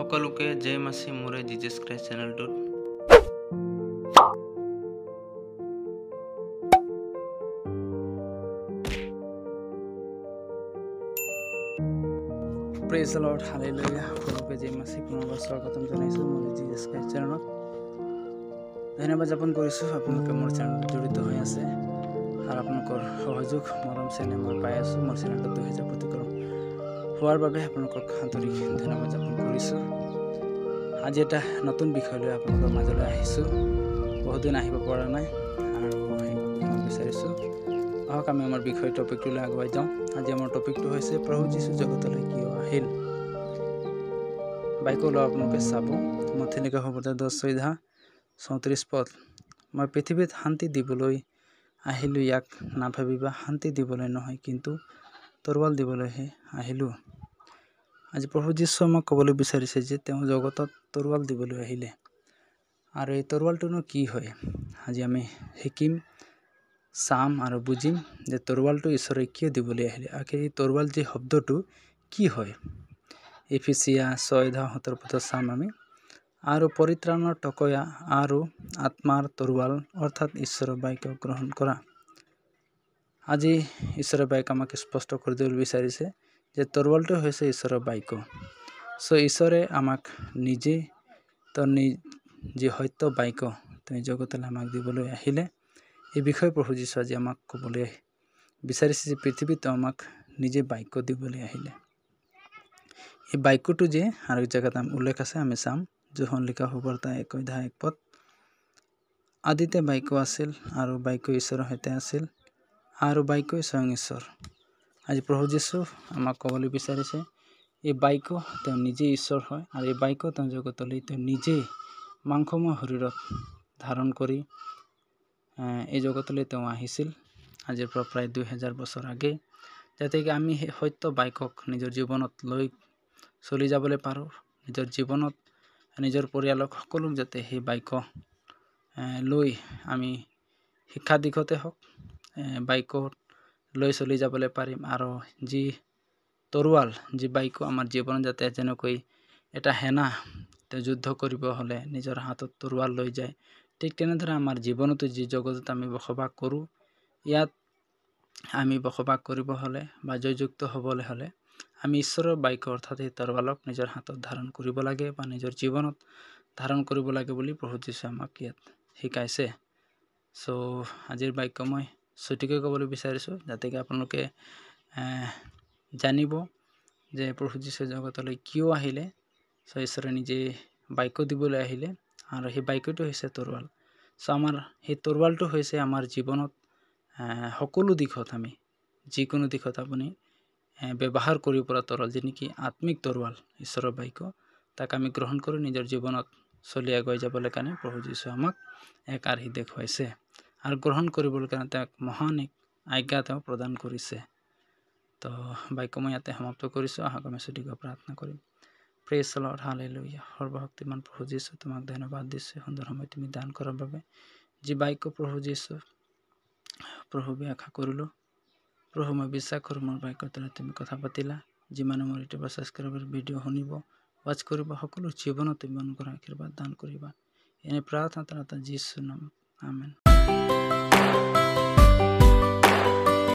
সকলোকে জয় মাসি মোৰে জিজাছ ক্ৰাইষ্ট চেনেলটোত প্ৰেজ দ্য লৰ্ড হালেলুয়া। সকলোকে জয় মাসি পুনৰবাৰ স্বাগতম জনাইছোঁ মোৰে জিজাছ ক্ৰাইষ্ট চেনেলত। ধন্যবাদ জ্ঞাপন কৰিছোঁ আপোনালোকে মোৰ চেনেলত জড়িত হৈ আছে আৰু আপোনালোকৰ সহযোগ মৰম চেনেহ মই পাই আছোঁ। মোৰ চেনেলটো 2000 প্ৰতিক্ৰম হোৱাৰ বাবে আপোনালোকক আন্তৰিক ধন্যবাদ জ্ঞাপন কৰিছোঁ। আজি এটা নতুন বিষয় লৈ আপোনালোকৰ মাজলৈ আহিছোঁ। বহুদিন আহিব পৰা নাই আৰু মই বিচাৰিছোঁ আহক আমি আমাৰ বিষয় টপিকটোলৈ আগুৱাই যাওঁ। আজি আমাৰ টপিকটো হৈছে প্ৰভু যীশু জগতলৈ কিয় আহিল। বাইকলৈ আপোনালোকে চাব মথিলিকা হ'ব 10:34 পদ। মই পৃথিৱীত শান্তি দিবলৈ আহিলোঁ, ইয়াক নাভাবিবা শান্তি দিবলৈ নহয় কিন্তু তৰোৱাল দিবলৈহে আহিলোঁ। আজি প্ৰভু যীশু আমাক ক'বলৈ বিচাৰিছে যে তেওঁ জগতত তৰোৱাল দিবলৈ আহিলে আৰু এই তৰোৱালটোনো কি হয়। আজি আমি শিকিম, চাম আৰু বুজিম যে তৰোৱালটো ঈশ্বৰে কিয় দিবলৈ আহিলে। আখেৰ এই তৰোৱাল যে শব্দটো কি হয়। এফিচিয়া 6:17 পদত চাম আমি। আৰু পৰিত্ৰাণৰ টকয়া আৰু আত্মাৰ তৰোৱাল অৰ্থাৎ ঈশ্বৰৰ বাক্য গ্ৰহণ কৰা। আজি ঈশ্বৰৰ বাক্য আমাক স্পষ্ট কৰি দিবলৈ বিচাৰিছে যে তৰোৱালটো হৈছে ঈশ্বৰৰ বাক্য। ঈশ্বৰে আমাক নিজে যি সত্য বাক্য তেওঁ জগতলৈ আমাক দিবলৈ আহিলে। এই বিষয়ে প্ৰভু যীশু আজি আমাক ক'বলৈ বিচাৰিছে যে পৃথিৱীত আমাক নিজে বাক্য দিবলৈ আহিলে। এই বাক্যটো যে আৰু এক জেগাত উল্লেখ আছে, আমি চাম যোহন লিখা সুবাৰ্তা 1:1 পদ। আদিতে বাক্য আছিল আৰু বাক্য ঈশ্বৰৰ সৈতে আছিল আৰু বাক্যই স্বয়ং ঈশ্বৰ। আজি প্ৰভু যীশু আমাক ক'বলৈ বিচাৰিছে এই বাক্য তেওঁ নিজেই ঈশ্বৰ হয় আৰু এই বাক্য তেওঁ জগতলৈ তেওঁ নিজেই মাংসময় শৰীৰত ধাৰণ কৰি এই জগতলৈ তেওঁ আহিছিল আজিৰ পৰা প্ৰায় 2000 বছৰ আগেয়ে, যাতে আমি সেই সত্য বাক্যক নিজৰ জীৱনত লৈ চলি যাবলৈ পাৰোঁ। নিজৰ জীৱনত নিজৰ পৰিয়ালক সকলোক যাতে সেই বাক্য লৈ আমি শিক্ষা দিশতে হওক বাক্য লৈ চলি যাবলৈ পাৰিম। আৰু যি তৰোৱাল যি বাক্য আমাৰ জীৱনত যাতে যেনেকৈ এটা সেনা তেওঁ যুদ্ধ কৰিব হ'লে নিজৰ হাতত তৰোৱাল লৈ যায়, ঠিক তেনেদৰে আমাৰ জীৱনতো যি জগতত আমি বসবাস কৰোঁ, ইয়াত আমি বসবাস কৰিব হ'লে বা জয়যুক্ত হ'বলৈ হ'লে আমি ঈশ্বৰৰ বাক্য অৰ্থাৎ এই তৰোৱালক নিজৰ হাতত ধাৰণ কৰিব লাগে বা নিজৰ জীৱনত ধাৰণ কৰিব লাগে বুলি প্ৰভু যীশুৱে আমাক ইয়াত শিকাইছে। আজিৰ বাক্য মই ছুটিকৈ ক'বলৈ বিচাৰিছোঁ যাতে আপোনালোকে জানিব যে প্ৰভু যীশু জগতলৈ কিয় আহিলে। ঈশ্বৰে নিজে বাক্য দিবলৈ আহিলে আৰু সেই বাক্যটো হৈছে তৰোৱাল। আমাৰ সেই তৰোৱালটো হৈছে আমাৰ জীৱনত সকলো দিশত আমি যিকোনো দিশত আপুনি ব্যৱহাৰ কৰিব পৰা তৰোৱাল, যি নেকি আত্মিক তৰোৱাল ঈশ্বৰৰ বাক্য, তাক আমি গ্ৰহণ কৰি নিজৰ জীৱনত চলি আগুৱাই যাবলৈ কাৰণে প্ৰভু যীশুৱে আমাক এক আৰ্হি দেখুৱাইছে আৰু গ্ৰহণ কৰিবলৈ কাৰণে তেওঁক মহান এক আজ্ঞা তেওঁ প্ৰদান কৰিছে। বাক্য মই ইয়াতে সমাপ্ত কৰিছোঁ। আহক আমি ছুটিকৈ প্ৰাৰ্থনা কৰিম। Praise the lord hallelujah. সৰ্বশক্তিমান প্ৰভু যীশু তোমাক ধন্যবাদ দিছোঁ সুন্দৰ সময় তুমি দান কৰাৰ বাবে। যি বাক্য প্ৰভু যীশু প্ৰভু ব্যাখ্যা কৰিলোঁ, প্ৰভু মই বিশ্বাস কৰোঁ মোৰ বাক্যৰ দ্বাৰা তুমি কথা পাতিলা। যিমানে মোৰ ইউটিউব ছাবস্ক্ৰাইবাৰ ভিডিঅ' শুনিব ৱাচ কৰিব সকলো জীৱনত তুমি অনুগ্ৰহ আশীৰ্বাদ দান কৰিবা। এনে প্ৰাৰ্থনা যীশুৰ নামত আমেন।